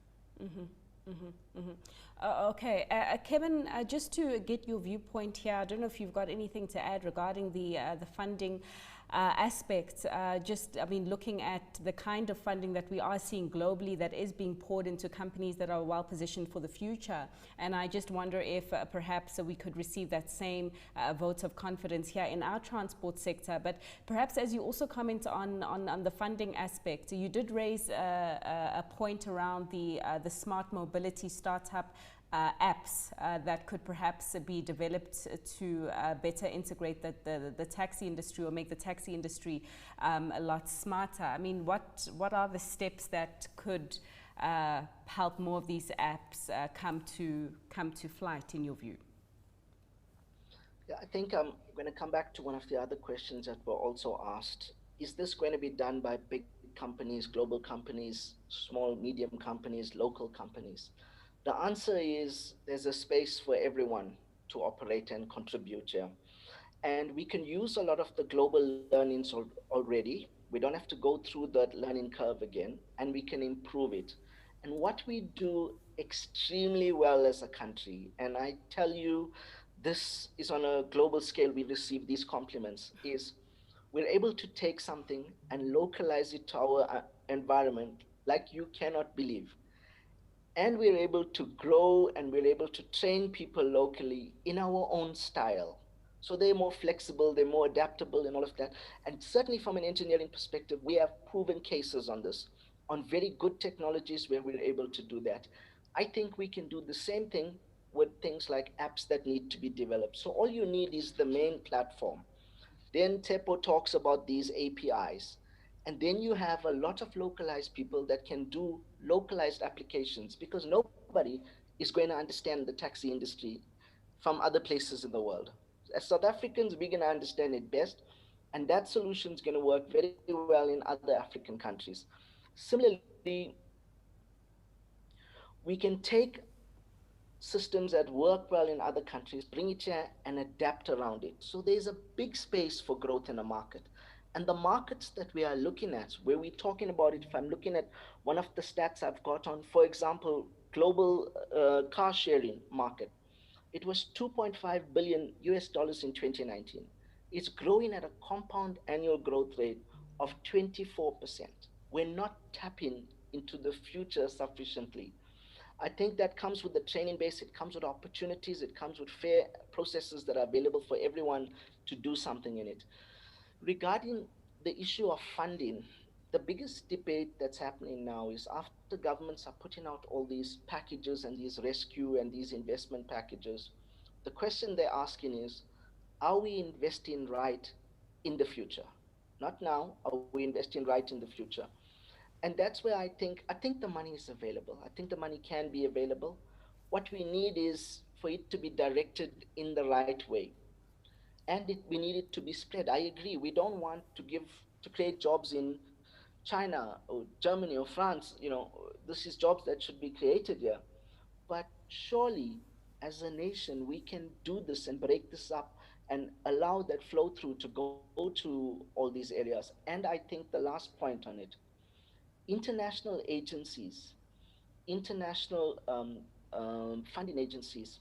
Okay, Kevin, just to get your viewpoint here, I don't know if you've got anything to add regarding the funding aspect. I mean, looking at the kind of funding that we are seeing globally that is being poured into companies that are well positioned for the future, and I just wonder if perhaps we could receive that same vote of confidence here in our transport sector. But perhaps as you also comment on the funding aspect, you did raise a point around the smart mobility startup apps that could perhaps be developed to better integrate the taxi industry, or make the taxi industry a lot smarter. I mean, what are the steps that could help more of these apps come to flight in your view? Yeah, I think I'm going to come back to one of the other questions that were also asked. Is this going to be done by big companies, global companies, small, medium companies, local companies? The answer is there's a space for everyone to operate and contribute here. And we can use a lot of the global learnings already. We don't have to go through that learning curve again, and we can improve it. And what we do extremely well as a country, and I tell you, this is on a global scale, we receive these compliments, is we're able to take something and localize it to our environment like you cannot believe. And we're able to grow and we're able to train people locally in our own style. So they're more flexible, they're more adaptable, and all of that. And certainly from an engineering perspective, we have proven cases on this, on very good technologies where we're able to do that. I think we can do the same thing with things like apps that need to be developed. So all you need is the main platform. Then Tepo talks about these APIs. And then you have a lot of localized people that can do localized applications, because nobody is going to understand the taxi industry from other places in the world. As South Africans, we're going to understand it best. And that solution is going to work very well in other African countries. Similarly, we can take systems that work well in other countries, bring it here and adapt around it. So there's a big space for growth in the market. And the markets that we are looking at, where we're talking about it, if I'm looking at one of the stats I've got on, for example, global car sharing market, it was 2.5 billion US dollars in 2019. It's growing at a compound annual growth rate of 24%. We're not tapping into the future sufficiently. I think that comes with the training base, it comes with opportunities, it comes with fair processes that are available for everyone to do something in it. Regarding the issue of funding, the biggest debate that's happening now is after governments are putting out all these packages and these rescue and these investment packages, the question they're asking is, are we investing right in the future? Not now, are we investing right in the future? And that's where I think the money is available. I think the money can be available. What we need is for it to be directed in the right way, and we need it to be spread. I agree. We don't want to create jobs in China or Germany or France. This is jobs that should be created here. But surely, as a nation, we can do this and break this up and allow that flow through to go to all these areas. And I think the last point on it, international agencies, international funding agencies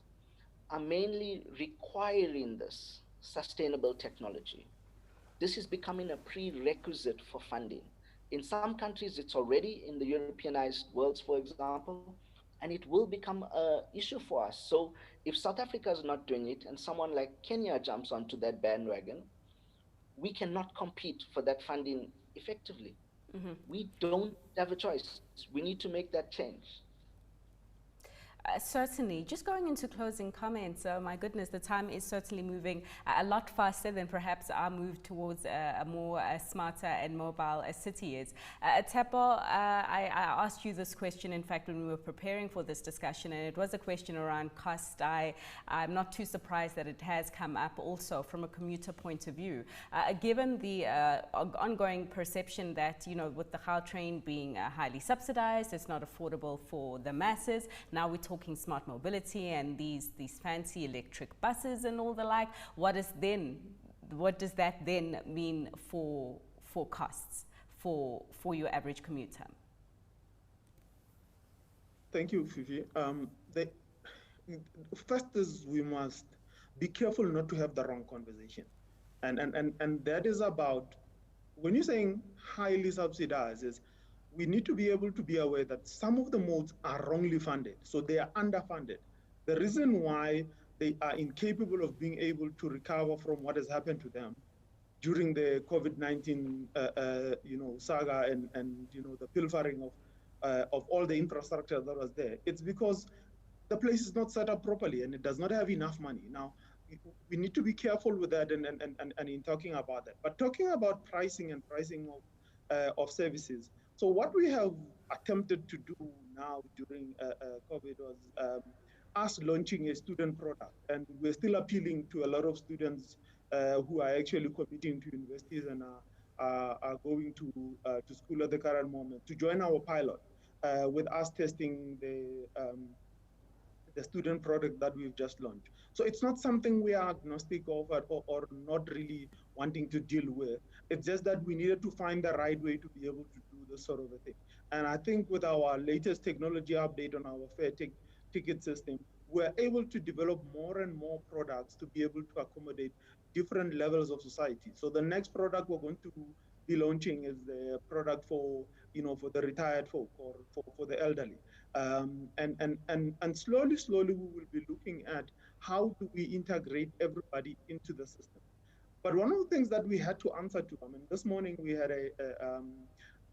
are mainly requiring this sustainable technology. This is becoming a prerequisite for funding. In some countries, it's already in the Europeanized worlds, for example, and it will become an issue for us. So if South Africa is not doing it and someone like Kenya jumps onto that bandwagon, we cannot compete for that funding effectively. We don't have a choice. We need to make that change. Certainly. Just going into closing comments, my goodness, the time is certainly moving a lot faster than perhaps our move towards a more smarter and mobile city is. Tshepo, I asked you this question, in fact, when we were preparing for this discussion, and it was a question around cost. I'm not too surprised that it has come up also from a commuter point of view. Given the ongoing perception that, you know, with the Gautrain being highly subsidized, it's not affordable for the masses. Now we're talking smart mobility and these fancy electric buses and all the like. What does that then mean for costs for your average commuter? Thank you, Fifi. First is we must be careful not to have the wrong conversation. And that is about, when you're saying highly subsidized, is we need to be able to be aware that some of the modes are wrongly funded, so they are underfunded. The reason why they are incapable of being able to recover from what has happened to them during the COVID-19 saga and the pilfering of all the infrastructure that was there, it's because the place is not set up properly and it does not have enough money. Now, we need to be careful with that and in talking about that. But talking about pricing and pricing of services, so what we have attempted to do now during COVID was us launching a student product, and we're still appealing to a lot of students who are actually committing to universities and are going to school at the current moment to join our pilot with us testing the student product that we've just launched. So it's not something we are agnostic of or not really wanting to deal with. It's just that we needed to find the right way to be able to do this sort of a thing. And I think with our latest technology update on our fare ticket system, we're able to develop more and more products to be able to accommodate different levels of society. So the next product we're going to be launching is the product for the retired folk or for the elderly. And slowly we will be looking at how do we integrate everybody into the system. But one of the things that we had to answer to, I mean, this morning we had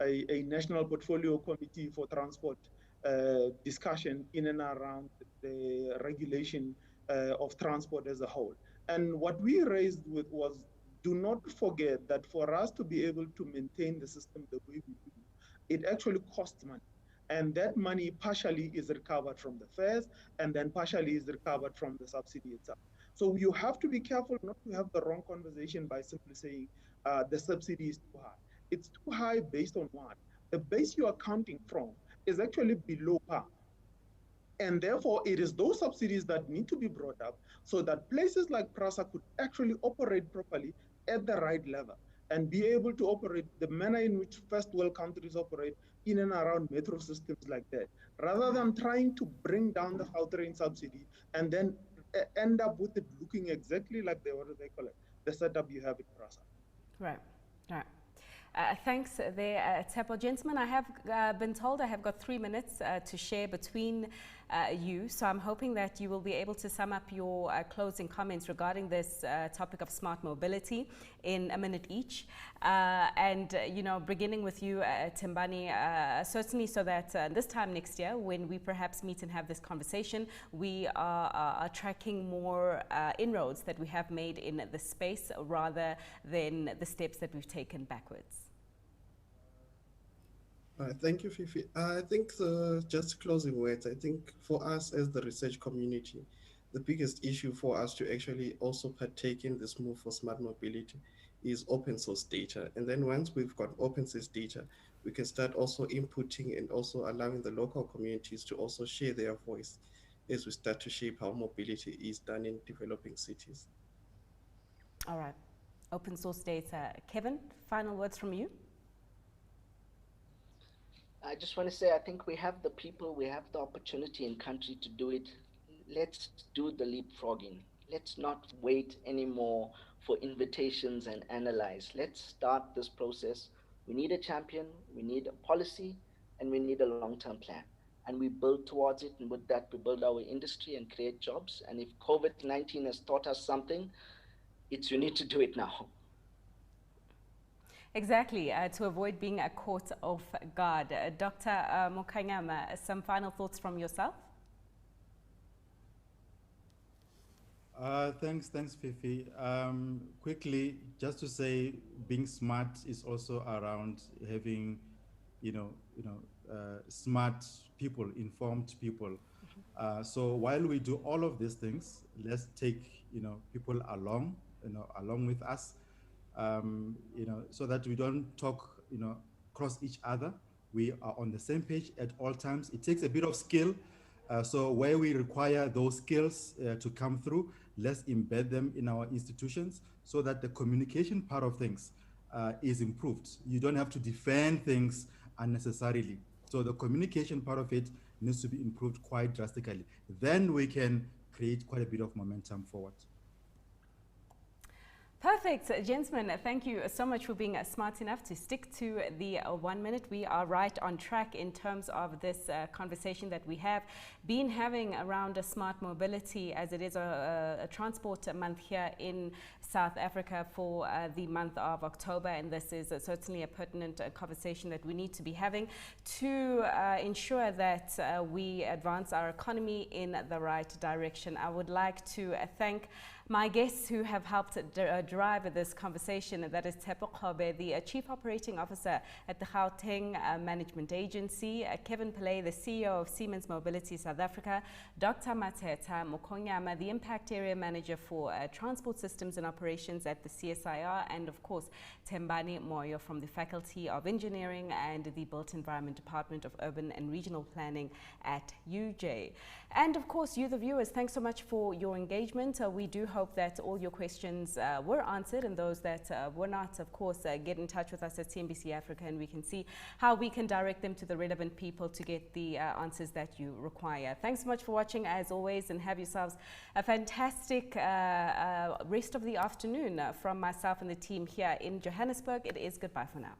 a national portfolio committee for transport discussion in and around the regulation of transport as a whole. And what we raised with was, do not forget that for us to be able to maintain the system the way we do, it actually costs money. And that money partially is recovered from the fares, and then partially is recovered from the subsidy itself. So you have to be careful not to have the wrong conversation by simply saying the subsidy is too high. It's too high based on what? The base you are counting from is actually below par. And therefore, it is those subsidies that need to be brought up so that places like PRASA could actually operate properly at the right level and be able to operate the manner in which first world countries operate in and around metro systems like that, rather than trying to bring down the Gautrain subsidy and then end up with it looking exactly like the setup you have in PRASA. Right. Thanks there, Tshepo. Gentlemen, I have been told I have got 3 minutes to share between you, so I'm hoping that you will be able to sum up your closing comments regarding this topic of smart mobility in a minute each. Beginning with you, Thembani, certainly so that this time next year, when we perhaps meet and have this conversation, we are tracking more inroads that we have made in the space rather than the steps that we've taken backwards. Thank you, Fifi. I think just closing words, I think for us as the research community, the biggest issue for us to actually also partake in this move for smart mobility is open source data. And then once we've got open source data, we can start also inputting and also allowing the local communities to also share their voice as we start to shape how mobility is done in developing cities. All right. Open source data. Kevin, final words from you? I just want to say, I think we have the people, we have the opportunity in country to do it. Let's do the leapfrogging. Let's not wait anymore for invitations and analyze. Let's start this process. We need a champion, we need a policy, and we need a long-term plan. And we build towards it, and with that, we build our industry and create jobs. And if COVID-19 has taught us something, it's you need to do it now. Exactly, to avoid being caught off guard. Dr. Mukhanyama, some final thoughts from yourself? Thanks, Fifi. Quickly, just to say, being smart is also around having, smart people, informed people. So while we do all of these things, let's take, people along, along with us, so that we don't talk, cross each other. We are on the same page at all times. It takes a bit of skill. So where we require those skills to come through, let's embed them in our institutions so that the communication part of things is improved. You don't have to defend things unnecessarily. So the communication part of it needs to be improved quite drastically. Then we can create quite a bit of momentum forward. Perfect. Gentlemen, thank you so much for being smart enough to stick to the 1 minute. We are right on track in terms of this conversation that we have been having around smart mobility, as it is a transport month here in South Africa for the month of October. And this is certainly a pertinent conversation that we need to be having to ensure that we advance our economy in the right direction. I would like to thank my guests who have helped drive this conversation. That is Tshepo Kgobe, the Chief Operating Officer at the Gauteng Management Agency, Kevin Pillay, the CEO of Siemens Mobility South Africa, Dr. Mateta Mokonyama, the Impact Area Manager for Transport Systems and Operations at the CSIR, and of course, Thembani Moyo from the Faculty of Engineering and the Built Environment Department of Urban and Regional Planning at UJ. And of course, you the viewers, thanks so much for your engagement. We do hope that all your questions were answered, and those that were not, of course, get in touch with us at CNBC Africa, and we can see how we can direct them to the relevant people to get the answers that you require. Thanks so much for watching, as always, and have yourselves a fantastic rest of the afternoon. From myself and the team here in Johannesburg, it is goodbye for now.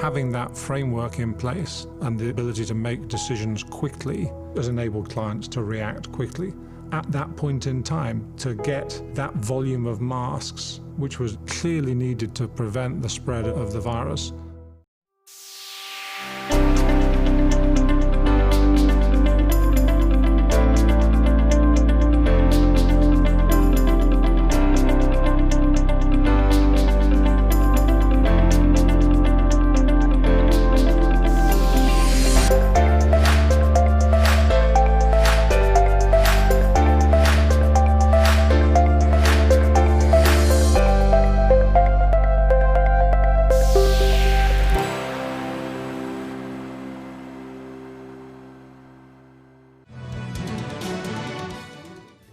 Having that framework in place and the ability to make decisions quickly has enabled clients to react quickly at that point in time to get that volume of masks, which was clearly needed to prevent the spread of the virus.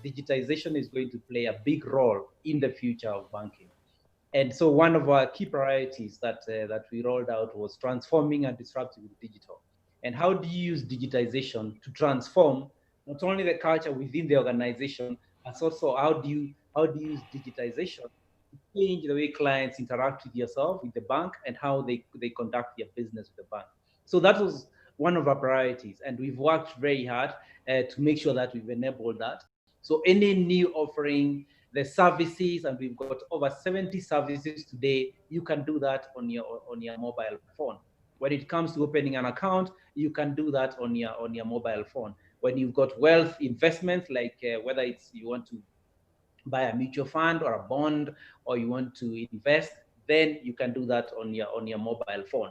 Digitization is going to play a big role in the future of banking. And so one of our key priorities that we rolled out was transforming and disrupting with digital. And how do you use digitization to transform not only the culture within the organization, but also how do you use digitization to change the way clients interact with yourself, with the bank, and how they conduct their business with the bank. So that was one of our priorities, and we've worked very hard to make sure that we've enabled that. So any new offering, the services, and we've got over 70 services today, you can do that on your mobile phone. When it comes to opening an account, you can do that on your mobile phone. When you've got wealth investments, like whether it's you want to buy a mutual fund or a bond, or you want to invest, then you can do that on your mobile phone.